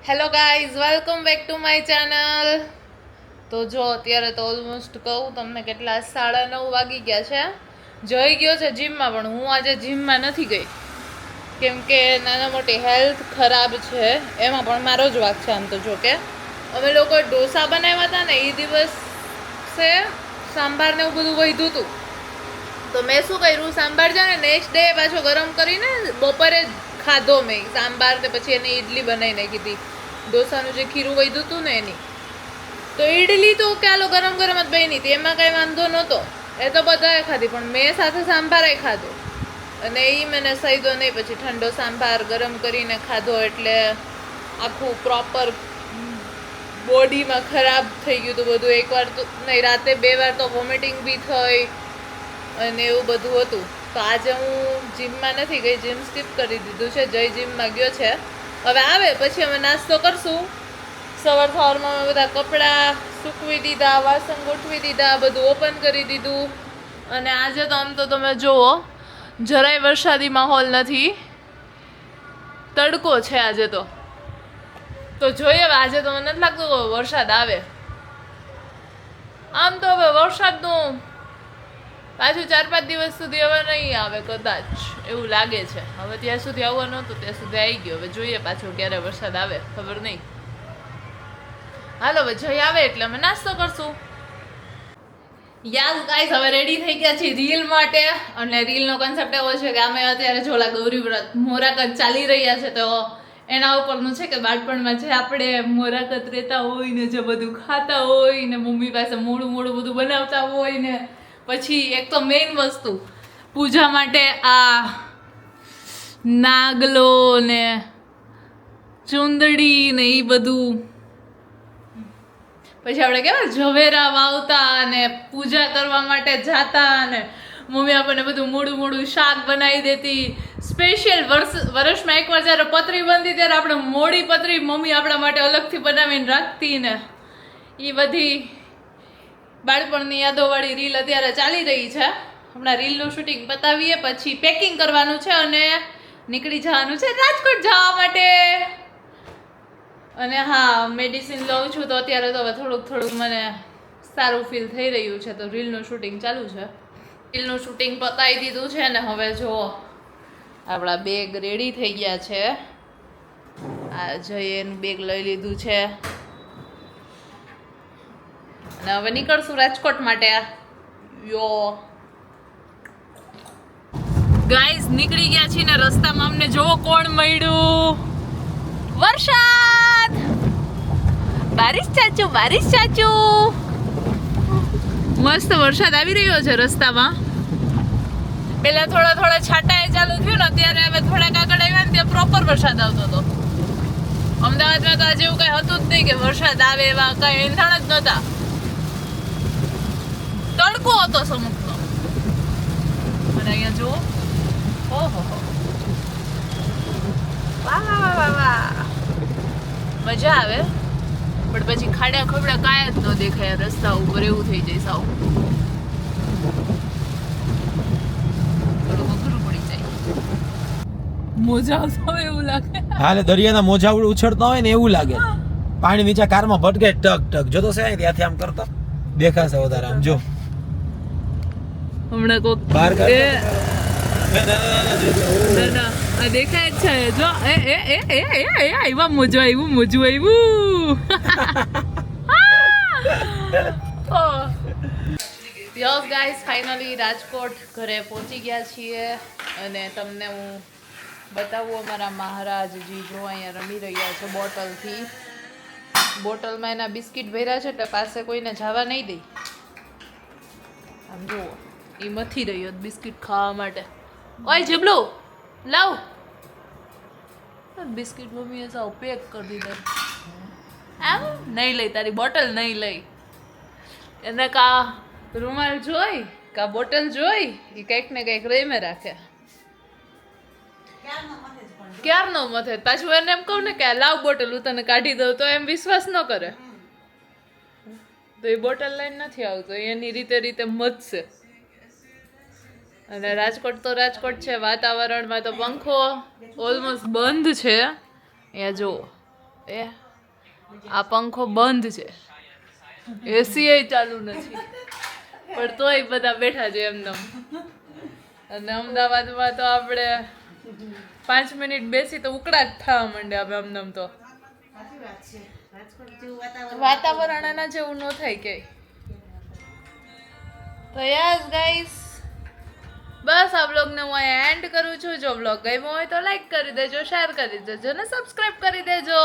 Hello guys, welcome back to my channel. તો જો અત્યારે તો ઓલમોસ્ટ કહું તમને કેટલા 9:30 વાગી ગયા છે. જઈ ગયો છે જીમમાં, પણ હું આજે જીમમાં નથી ગઈ કેમ કે નાના મોટી હેલ્થ ખરાબ છે. એમાં પણ મારો જ વાંક છે. આમ તો જો કે અમે લોકો ઢોસા બનાવ્યા હતા ને એ દિવસે સાંભાર ને એવું બધું વધ્યું હતું, તો મેં શું કર્યું, સાંભાર છે ને નેક્સ્ટ ડે પાછો ગરમ કરીને બપોરે ખાધો મેં સાંભાર ને પછી એની ઈડલી બનાવી નાખી હતી. ઢોસાનું જે ખીરું વધ્યું હતું ને એની, તો ઈડલી તો ચાલો ગરમ ગરમ જ બની હતી, એમાં કાંઈ વાંધો નહોતો, એ તો બધાએ ખાધી. પણ મેં સાથે સાંભારે ખાધો અને એ મને સહીદો નહીં. પછી ઠંડો સાંભાર ગરમ કરીને ખાધો એટલે આખું પ્રોપર બોડીમાં ખરાબ થઈ ગયું હતું બધું. એકવાર તો નહીં, રાતે 2 વાર તો વોમિટિંગ બી થઈ અને એવું બધું હતું. તો આજે હું જીમમાં નથી ગઈ, જીમ સ્કીપ કરી દીધું છે. જય જીમમાં ગયો છે, હવે આવે પછી અમે નાસ્તો કરશું. સવારમાં અમે બધા કપડાં સૂકવી દીધા, વાસણ ગોઠવી દીધા, બધું ઓપન કરી દીધું. અને આજે તો આમ તો તમે જુઓ, જરાય વરસાદી માહોલ નથી, તડકો છે આજે તો જોઈએ હવે. આજે તો મને નથી લાગતું વરસાદ આવે. આમ તો હવે વરસાદનું પાછું 4-5 દિવસ સુધી હવે નહીં આવે કદાચ, એવું લાગે છે. હવે ત્યાં સુધી આવવાનો હતો ત્યાં સુધી આવી ગયો. હવે જોઈએ પાછો ક્યારે વરસાદ આવે, ખબર નહીં. હાલો હવે જઈ આવે એટલે અમે નાસ્તો કરશું. યાર ગાઈસ, હવે રેડી થઈ ગયા છીએ રીલ માટે. અને રીલનો કન્સેપ્ટ એવો છે કે અમે અત્યારે જોલા ગૌરી વ્રત મોરાકત ચાલી રહ્યા છે, તો એના ઉપરનું છે કે બાળપણમાં જે આપણે મોરાકત રહેતા હોય ને, જે બધું ખાતા હોય ને, મમ્મી પાસે મોડું બધું બનાવતા હોય ને, પછી એક તો મેઇન વસ્તુ પૂજા માટે આ નાગલો ને ચુંદડી ને એ બધું, પછી આપણે કેવા ઝવેરા વાવતા અને પૂજા કરવા માટે જાતા, અને મમ્મી આપણને બધું મોડું શાક બનાવી દેતી. સ્પેશિયલ વર્ષમાં એકવાર જ્યારે પતરી બનતી ત્યારે આપણે મોડી પતરી મમ્મી આપણા માટે અલગથી બનાવીને રાખતી ને. એ બધી બાળપણની યાદોવાળી રીલ અત્યારે ચાલી રહી છે. હમણાં રીલનું શૂટિંગ પતાવીએ પછી પેકિંગ કરવાનું છે અને નીકળી જવાનું છે રાજકોટ જવા માટે. અને હા, મેડિસિન લઉં છું તો અત્યારે તો હવે થોડુંક મને સારું ફીલ થઈ રહ્યું છે. તો રીલનું શૂટિંગ ચાલુ છે. રીલનું શૂટિંગ પતાવી દીધું છે ને હવે જો આપણા બેગ રેડી થઈ ગયા છે. આ જયેનું બેગ લઈ લીધું છે અને હવે નીકળશું રાજકોટ માટે. યો ગાઈસ, નીકળી ગયા છીએ ને રસ્તામાં અમને જોવો કોણ મળ્યું. વરસાદ! બારિશ ચાચુ મસ્ત વરસાદ આવી રહ્યો છે રસ્તામાં. પેલા થોડા છાંટાએ ચાલુ થયું ને, અત્યારે હવે થોડાક આગળ આવ્યા ને ત્યાં પ્રોપર વરસાદ આવતો હતો. અમદાવાદમાં તો આજે એવું કઈ હતું જ નહીં કે વરસાદ આવે, એવા કઈ એંધાણ જ નહોતા. તડકો હતો સમુખનો. અને અહીંયા જુઓ, ઓહો, વાહ, મજા આવે. પણ પછી ખાડા ખબડા કાંઈ જ ન દેખાય રસ્તા ઉપર, એવું થઈ જાય સાવ. થોડું અઘરું પડી જાય. મોજા આવતા હોય એવું લાગે. હાલે દરિયાના મોજા ઉછળતા હોય ને એવું લાગે. પાણી નીચે કારમાં ભટકે ટક જોતો છે ત્યાંથી આમ કરતો દેખાશે વધારે. આમ જો હમણાં કોક બહાર ના આ દેખાય જ છે. જો આવ્યા મોજું આવ્યું. યસ ગાઈસ, ફાઇનલી રાજકોટ ઘરે પહોંચી ગયા છીએ. અને તમને હું બતાવું, અમારા મહારાજજી જો અહીંયા રમી રહ્યા છે બોટલથી. બોટલમાં એના બિસ્કિટ ભર્યા છે એટલે પાસે કોઈને જવા નહીં દે. આમ જુઓ, એ મથી રહ્યો બિસ્કિટ ખાવા માટે. ઓય જેબલો લાવ બિસ્કિટ. મમ્મીએ સાવ પેક કરી દીધા. આમ નહીં લઈ, તારી બોટલ નહીં લઈ. એને કા રૂમાલ જોઈ કા બોટલ જોઈ, એ કંઈક ને કંઈક રેમે રાખે. ક્યારનો મથે. પાછું એને એમ કહું ને કે લાવ બોટલ, હું તને કાઢી દઉં, તો એમ વિશ્વાસ ન કરે. તો એ બોટલ લઈને નથી આવતો, એની રીતે મથશે. અને રાજકોટ તો રાજકોટ છે, વાતાવરણમાં તો પંખો ઓલમોસ્ટ બંધ છે. અહીંયા જુઓ, એ આ પંખો બંધ છે, એસી એ ચાલુ નથી, પણ તોય બધા બેઠા છે એમનેમ. અને અમદાવાદમાં તો આપણે 5 મિનિટ બેસી તો ઉકળાટ થવા માંડે હવે એમનેમ તો. વાતાવરણ આના જેવું ન થાય કે. તો યસ ગાઈસ, બસ આ બ્લોગને હું અહીંયા એન્ડ કરું છું. જો બ્લોગ ગમ્યો હોય તો લાઈક કરી દેજો, શેર કરી દેજો અને સબસ્ક્રાઈબ કરી દેજો.